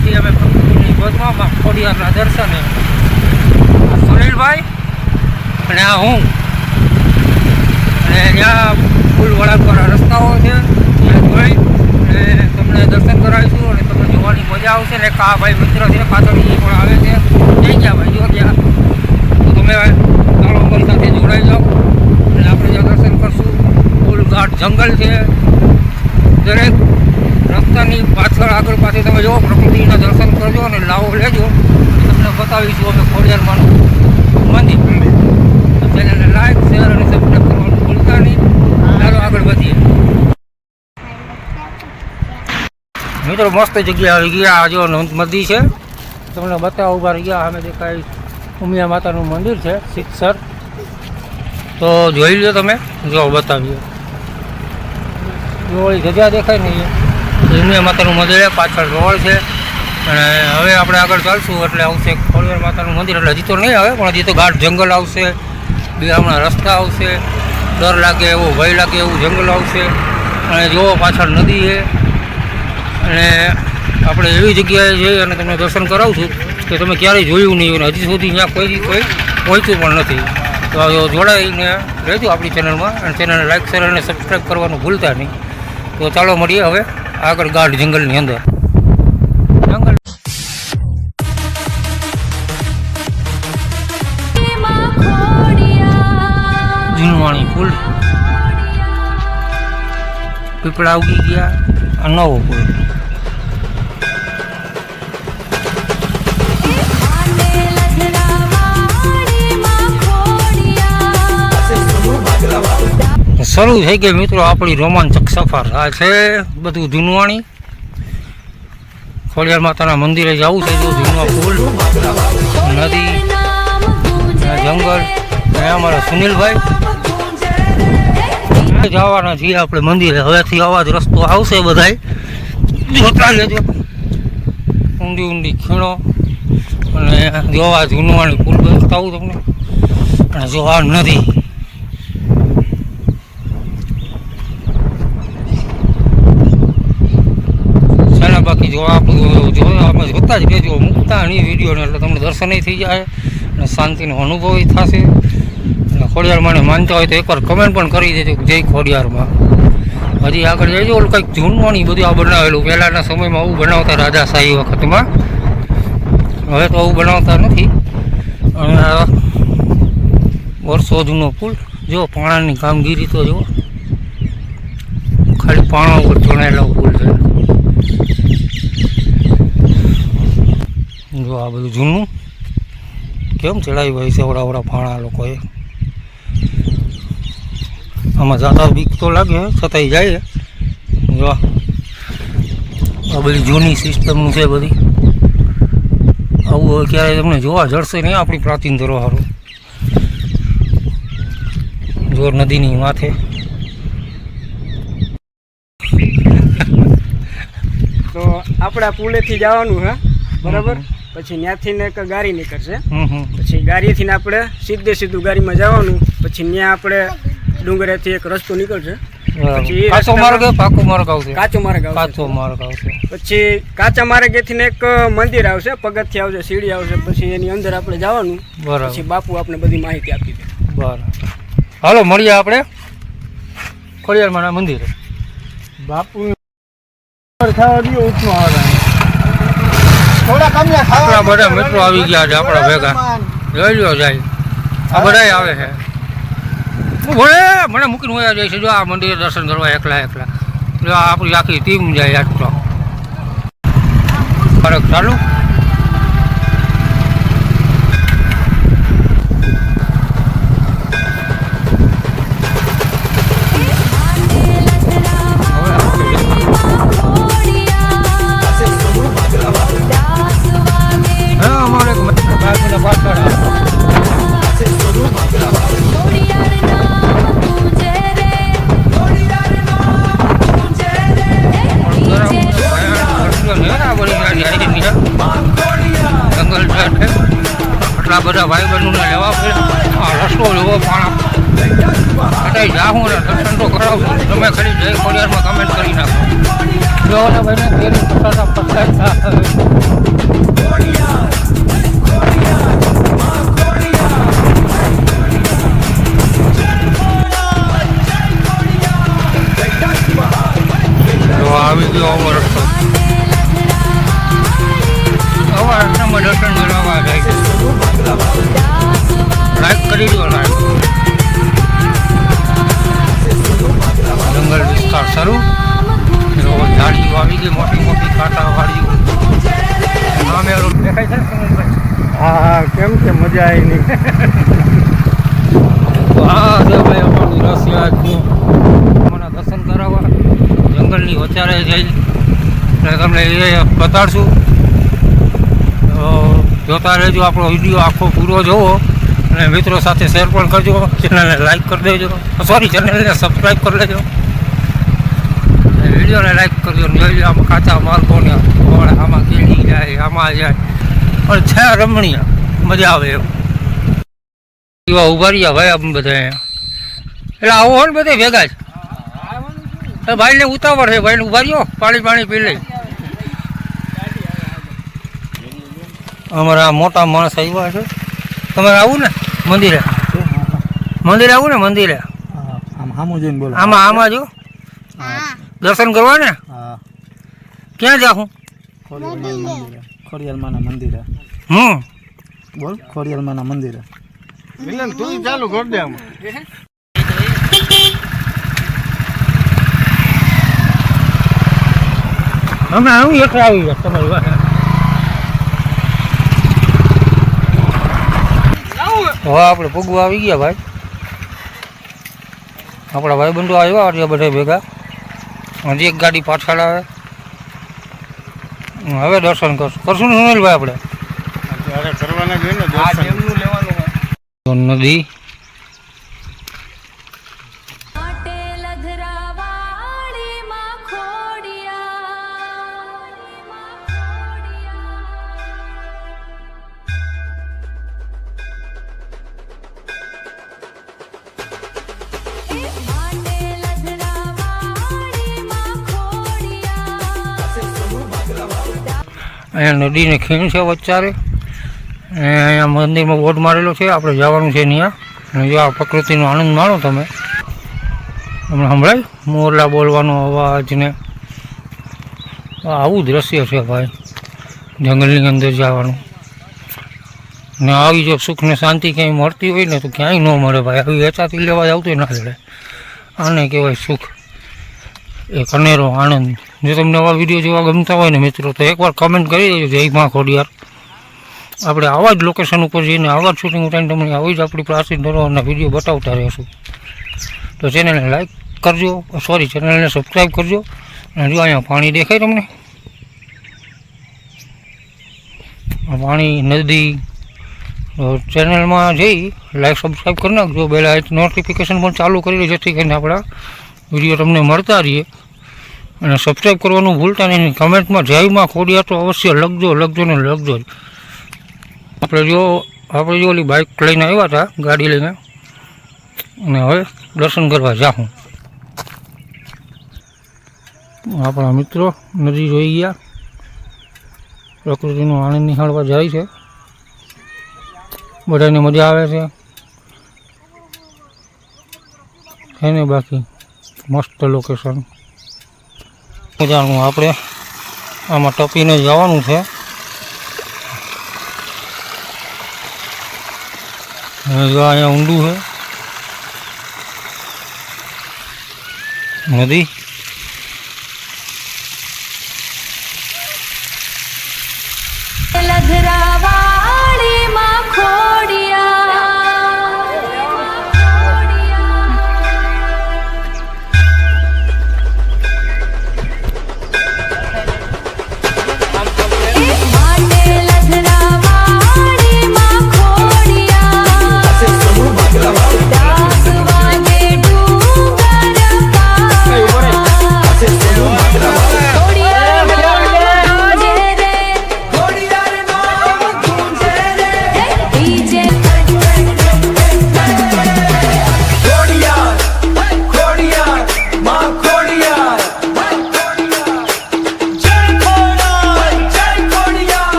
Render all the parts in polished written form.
આવ્યા છીએ અમે પ્રકૃતિની ગોદમાં ખોડિયારના દર્શને. સુનિલભાઈ અને આ હું, અને ત્યાં ફૂલ વળાંકવાળા રસ્તાઓ છે, ત્યાં જોઈ અને તમને દર્શન કરાવીશું અને તમને જોવાની મજા આવશે. ને કા ભાઈ મિત્ર છે પાછળ એ પણ આવે છે. ક્યાં ગયા ભાઈ? જો ગયા તો તમે ચાલો અમારી સાથે જોડાઈ જાઓ અને આપણે જ્યાં દર્શન કરશું. ફૂલ ગાઢ જંગલ છે. દરેક રસ્તાની પાછળ આગળ પાછળ તમે જુઓ, પ્રકૃતિના દર્શન કરજો અને લાવો લેજો. તમને બતાવીશું અમે ખોડિયારમાંનું મંદિર. ચેનલને લાઈક, શેર અને સબસ્ક્રાઈબ કરવાનું ભૂલતા નહીં. ચાલો આગળ વધીએ. મિત્રો મસ્ત જગ્યા આવી ગયા. આ જો નદી છે, તમને બતાવો. ઉભા રહી ગયા અમે દેખાય ઉમિયા માતાનું મંદિર છે શિક્ષર. તો જોઈ લો તમે, જો બતાવીએ. જો જગ્યા દેખાય ને એ ઉમિયા માતાનું મંદિર છે, પાછળ રોડ છે. અને હવે આપણે આગળ ચાલશું એટલે આવશે ખોડિયાર માતાનું મંદિર. એટલે હજી તો નહીં આવે, પણ હજી તો ગાઢ જંગલ આવશે, હમણાં રસ્તા આવશે. ડર લાગે એવો, ભય લાગે એવું જંગલ આવશે. અને જુઓ પાછળ નદી છે. અને આપણે એવી જગ્યાએ જઈ અને તમને દર્શન કરાવશું કે તમે ક્યારેય જોયું નહીં અને હજી સુધી ત્યાં કોઈ પહોંચ્યું પણ નથી. તો જોડાઈને રહેજો આપણી ચેનલમાં અને ચેનલને લાઈક, શેર અને સબસ્ક્રાઈબ કરવાનું ભૂલતા નહીં. તો ચાલો મળીએ હવે આગળ ગાઢ જંગલની અંદર. જંગલ જૂનવાણી પુલ, પીપળા ઉગી ગયા. આ નવો પુલ. શરૂ થઈ ગઈ મિત્રો આપણી રોમાંચક સફર. આ છે બધું જૂનવાણી. ખોડિયાર માતાના મંદિરે જવું છે. જો જૂનો પુલ, નદી, જંગલ. અહીંયા અમારા સુનિલભાઈ જવાના છીએ આપણે મંદિરે. હવેથી આવા જ રસ્તો આવશે બધાય, જોતા લેજો. ઊંડી ઊંડી ખીણો અને જોવા જૂનવાણી પુલ બતાવું તમને. અને જોવા નદી. બાકી જો આપણે જોતા જ રહેજો, મૂકતા નહીં વિડીયોને, એટલે તમને દર્શન થઈ જાય અને શાંતિનો અનુભવ થશે. અને ખોડિયારમાં માનતા હોય તો એકવાર કમેન્ટ પણ કરી દેજો જય ખોડિયારમાં. હજી આગળ જઈજો. ઓલું કંઈક જૂનવાણી બધું આ બનાવેલું. પહેલાંના સમયમાં આવું બનાવતા રાજાશાહી વખતમાં. હવે તો આવું બનાવતા નથી. અને આ વર્ષો જૂનો પુલ. જો પાણાની કામગીરી તો જુઓ, ખાલી પાણા ઉપર ચણાયેલો પુલ છે. જો આ બધું જૂનું કેમ ચડાવી હોય છે ઓડા ફાણા લોકોએ. આમાં જાતા બીક તો લાગે, છતાંય જાય. જો આ બધી જૂની સિસ્ટમનું છે બધી. આવું હવે ક્યારેય તમને જોવા જડશે નહીં આપણી પ્રાચીન ધરોહરો. જો નદીની માથે તો આપણા પુલેથી જવાનું હે, બરાબર. પછી ત્યાંથી ને એક ગાડી નીકળશે. પછી ગાડીથી આપણે સીધું ગાડીમાં જવાનું. પછી ત્યાં આપણે ડુંગરેથી એક રસ્તો નીકળશે. પછી કાચો માર્ગ આવશે. પછી કાચા માર્ગેથી ને એક મંદિર આવશે, પગથિયા આવશે, સીડી આવશે. પછી એની અંદર આપણે જવાનું. પછી બાપુ આપણે બધી માહિતી આપી દે. બરાબર. હાલો મળીએ આપણે ખોડિયારમાંના મંદિરે. બાપુ આપણા બધા મિત્રો આવી ગયા છે આપણા ભેગા. જોઈ લો જાય આ બધા આવે છે. મને મૂકીને વયા જાય છે. જો આ મંદિરે દર્શન કરવા એકલા જો આપણી આખી ટીમ જાય. આજ તો ફરક ચાલુ. આટલા બધા ભાઈ બહેનોને લેવા પડે. આ રસ્તો લેવો પણ જાઉં ને દર્શન તો કરાવશું. તમે ખાલી જય ખોડિયારમાં કમેન્ટ કરી નાખો. જો ને ભાઈને તેની પોતાના પકડાય આવી ગયો આવો રસ્તો. આવા રસ્તામાં દર્શન કરવા જાય. લાઈક કરી દો, લાઈક. જંગલ વિસ્તાર શરૂ. ઝાડીઓ આવી ગઈ, મોટી મોટી કાંટા વાળીઓ. સામે દેખાય છે સુનિલભાઈ? હા, કેમ છે? મજા આવી નહીં. હા ભાઈ, અમારું રસિયા અમારા દર્શન કરાવવા જંગલની વચારે જઈ એટલે તમને એ બતાડશું. તો જોતા રહેજો, આપણો વિડીયો આખો પૂરો જોવો અને મિત્રો સાથે શેર પણ કરજો. ચેનલને લાઈક કરી દેજો, ચેનલને સબસ્ક્રાઈબ કરી લેજો. વિડીયોને લાઈક કરજો. જોઈ આમાં કાચા માર્ગોને આમાં કેળી જાય, આમાં જાય પણ છે રમણીય, મજા આવે એમ. એવા ઉભા રહ્યા ભાઈ આમ બધા અહીંયા. એટલે આવો હોય ને બધે ભેગા જ. ભાઈને ઉતાવળ છે, ભાઈને ઉભા રહ્યો, પાણી પી લઈ. અમારા મોટા માણસ આવ્યા છે. તમારે આવું ને મંદિરે આવું ને મંદિરે આમાં જો દર્શન કરવા ને. ક્યાં જાઉં? ખોડિયાલમાના મંદિરે. બોલ, ખોડિયાલમાના મંદિરે. મિલન તું ચાલુ કર દે. અમે હું એક આવી ગયા તમારી વાત. હવે આપણે પૂગવા આવી ગયા ભાઈ. આપણા ભાઈબંધો આવ્યા એટલે બધા ભેગા. હજી એક ગાડી પાછળ આવે. હવે દર્શન કરશું ને સુનિલભાઈ આપણે? નદી અહીંયા નદીને ખીણ છે વચ્ચારે. અહીંયા મંદિરમાં બોર્ડ મારેલો છે, આપણે જવાનું છે ત્યાં. અને જો આ પ્રકૃતિનો આનંદ માણો તમે. તમને સંભળાય મોરલા બોલવાનો અવાજ ને આવું દ્રશ્ય છે ભાઈ જંગલની અંદર જવાનું. ને આવી જો સુખ ને શાંતિ ક્યાંય મળતી હોય ને તો ક્યાંય ન મળે ભાઈ. આવી વેચાતી લેવા જાવ તો ના મળે. આને કહેવાય સુખ, એક અનેરો આનંદ. જો તમને આવા વિડીયો જેવા ગમતા હોય ને મિત્રો તો એકવાર કમેન્ટ કરી દેજો જય માં ખોડિયાર. આપણે આવા જ લોકેશન ઉપર જઈને આવા જ શૂટિંગ ઉતારીને તમને આવી જ આપણી પ્રાચીન ધરોહરના વિડીયો બતાવતા રહીશું. તો ચેનલને લાઈક કરજો, ચેનલને સબસ્ક્રાઈબ કરજો. અને જો અહીંયા પાણી દેખાય તમને, પાણી નદી. ચેનલમાં જઈ લાઈક સબસ્ક્રાઈબ કરી નાખજો. બેલ નોટિફિકેશન પણ ચાલુ કરી દે જેથી કરીને આપણા વિડીયો તમને મળતા રહીએ. અને સબસ્ક્રાઈબ કરવાનું ભૂલતા નહીં. કમેન્ટમાં જય માં ખોડિયાર તો અવશ્ય લખજો ને લખજો જ. આપણે જો ઓલી બાઇક લઈને આવ્યા હતા, ગાડી લઈને, અને હવે દર્શન કરવા જાઉં. આપણા મિત્રો નદી જોઈ ગયા, પ્રકૃતિનો આનંદ નિહાળવા જાય છે. બધાને મજા આવે છે એને બાકી મસ્ત લોકેશન મજાનું. આપણે આમાં ટપીને જવાનું છે. જો અહીંયા ઊંડું છે નદી.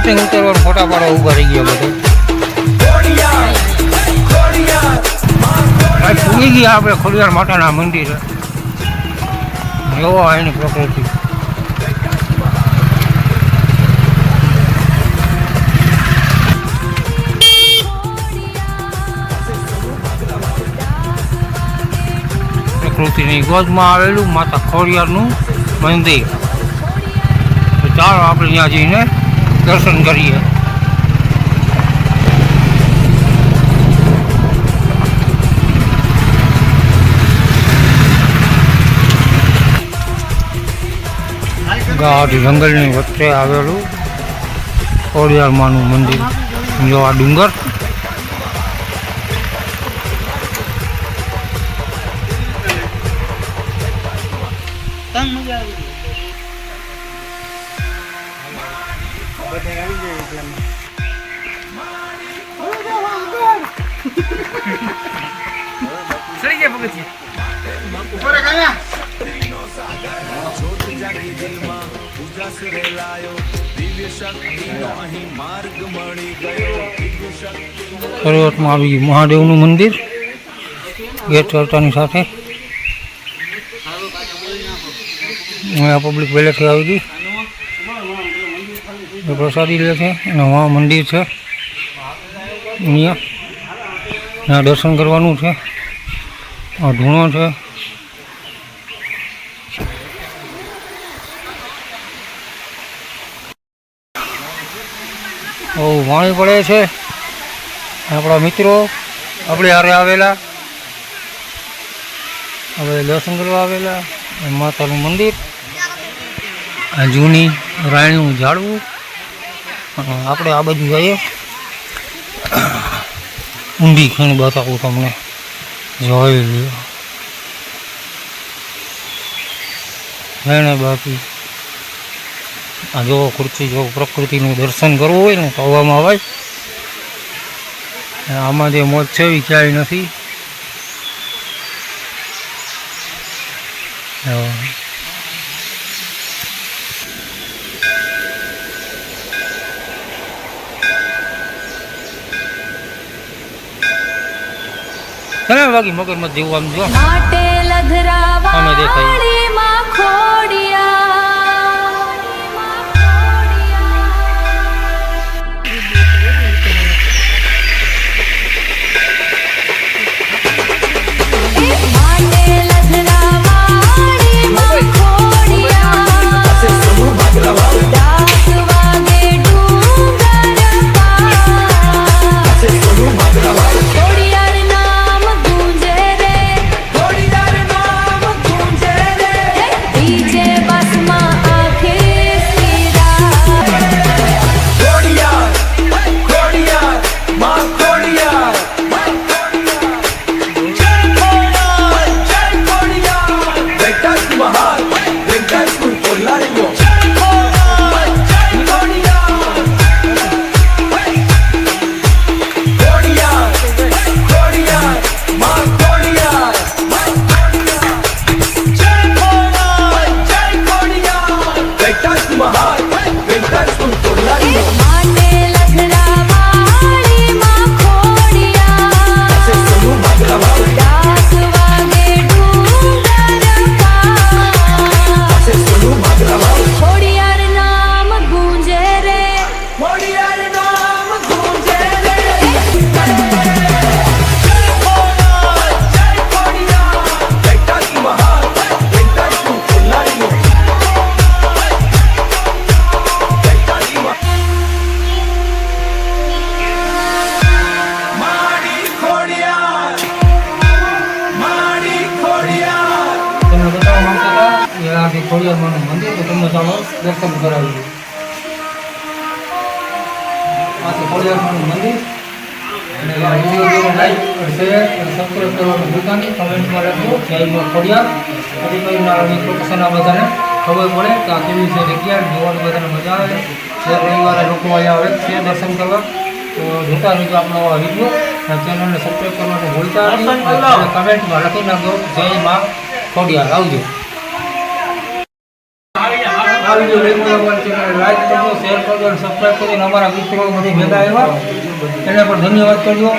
શૂટિંગ ઉતારવાનું ફોટા પાડવા ઊભા રહી ગયા બધે. પૂરી ગયા આપણે ખોડિયાર માતાના મંદિરે. એવો એની પ્રકૃતિ. પ્રકૃતિની ગોદમાં આવેલું માતા ખોડિયારનું મંદિર. તો ચાલો આપણે ત્યાં જઈને દર્શન કરીએ. ગાઢ જંગલની વચ્ચે આવેલું ખોડિયાર માનું મંદિર. જો આ ડુંગર. શરૂઆતમાં આવી ગયું મહાદેવનું મંદિર ગેટ ચડતાની સાથે. અહીંયા પબ્લિક પહેલેથી આવી ગઈ. પ્રસાદી લે છે અને વहाँ મંદિર છે. અહીંયા દર્શન કરવાનું છે. આ ધૂણો છે. વાણી પડે છે. આપણા મિત્રો આપણે હારે આવેલા, આપણે દર્શન કરવા આવેલા. માતાનું મંદિર, આ જૂની રાણીનું ઝાડવું. આપણે આ બાજુ જઈએ. ઊંડી ખીણ બતાવું તમને. જોઈ લ્યો એને બાકી. આ જો ખુરશી જો પ્રકૃતિનું દર્શન કરવું હોય ને તો આવવામાં આવે. આમાં જે મોજ છે એ ક્યાંય નથી. બાકી મગરમાં જેવું આમ જો અમે દેખાય. ખોડિયાર માનું મંદિર તો તમને ચાલો દર્શન કરાવી. આ તો ખોડિયાર માનું મંદિર. અને વિડીયો લાઈક શેર અને સબસ્ક્રાઈબ કરવાનું ભૂલતા નહીં. કમેન્ટમાં લખજો જય ખોડિયાર. પછી કોઈ મારા મિત્રો પસંદ આ બધાને ખબર પડે કે આ કેવી છે જગ્યા જોવાની બધાને મજા આવે. દર રવિવારે લોકો અહીંયા આવે છે દર્શન કરવા. તો જોતા રહેજો આપણો આ વિડીયો. ચેનલને સબસ્ક્રાઈબ કરવાનું ભૂલતા નહીં. કમેન્ટમાં લખી નાખજો જય માં ખોડિયાર. આવજો. આ વિડીયો લેખો અમારી ચેનલ લાઈક કરજો, શેર કરજો અને સબસ્ક્રાઈબ કરજો અને અમારા મિત્રો બધી ભેગા આવ્યા એને પણ ધન્યવાદ કરજો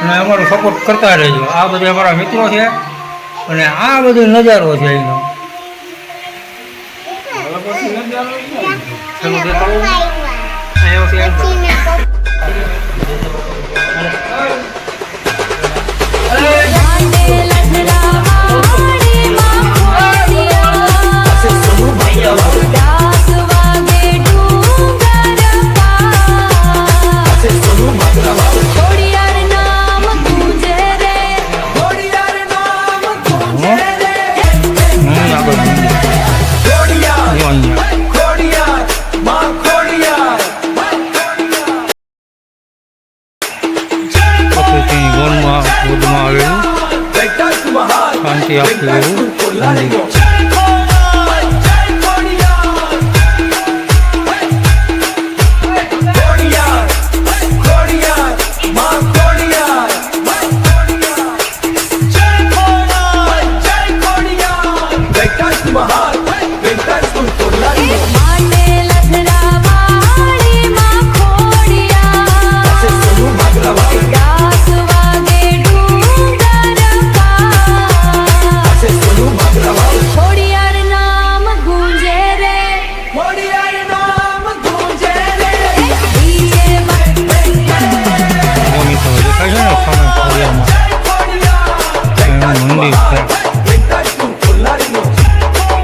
અને અમારો સપોર્ટ કરતા રહેજો. આ બધા અમારા મિત્રો છે અને આ બધો નજારો છે અહીંનો. ચલો દેખાડો. અહીંયાથી શાંતિ આપતું એવું મંદિર.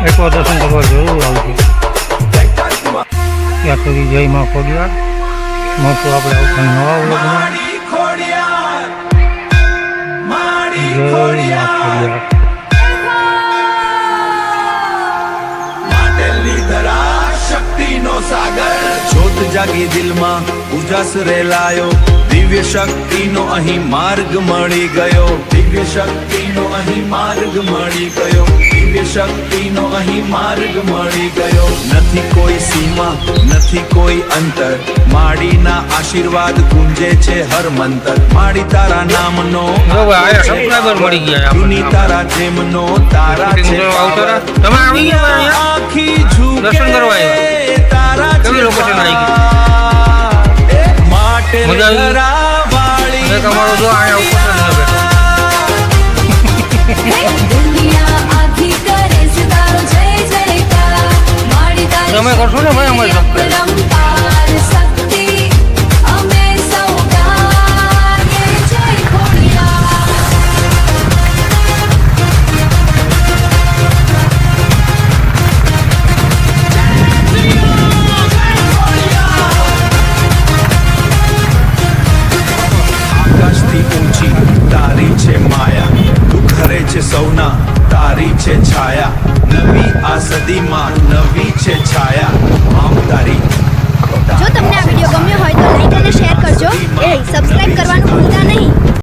એકવાર દર્શન કરવા જરૂર આવજો. ત્યાં સુધી જય માં ખોડિયાર. મળશું આપણે આવતા નવા વ્લોગમાં. જય માં ખોડિયાર. શક્તિનો સાગર જ્યોત જાગી દિલમાં ઉજાસ રેલાયો. દિવ્ય શક્તિનો અહીં માર્ગ મળી ગયો. દિવ્ય શક્તિનો અહીં માર્ગ મળી ગયો. દિવ્ય શક્તિનો અહીં માર્ગ મળી ગયો. નથી કોઈ સીમા, નથી કોઈ અંતર. માડીના આશીર્વાદ ગુંજે છે હર મંતર. માડી તારા નામનો સબસ્ક્રાઇબર મળી ગયા દુની તારા જેમનો તારા છે. તમે આવી ગયા આખી ઝૂકે દર્શન કરવા આવ્યા. તારા કેવી લોકેશન આવી ગઈ? માટે મજા આવી? વાળી તમારો જો અહીંયા ઉપર ન બેઠો. તમે કરશો ને ભાઈ અમારી સબસ્ક્રાઇબ. આકાશથી ઊંચી તારી છે માયા. તું ખરે છે સૌના તારી છે છાયા. નવી આ સદીમાં નવી છે છાયા. આમ તારી જો તમને આ વિડીયો ગમ્યો હોય તો લાઈક અને શેર કરજો. સબસ્ક્રાઇબ કરવાનું ભૂલતા નહીં.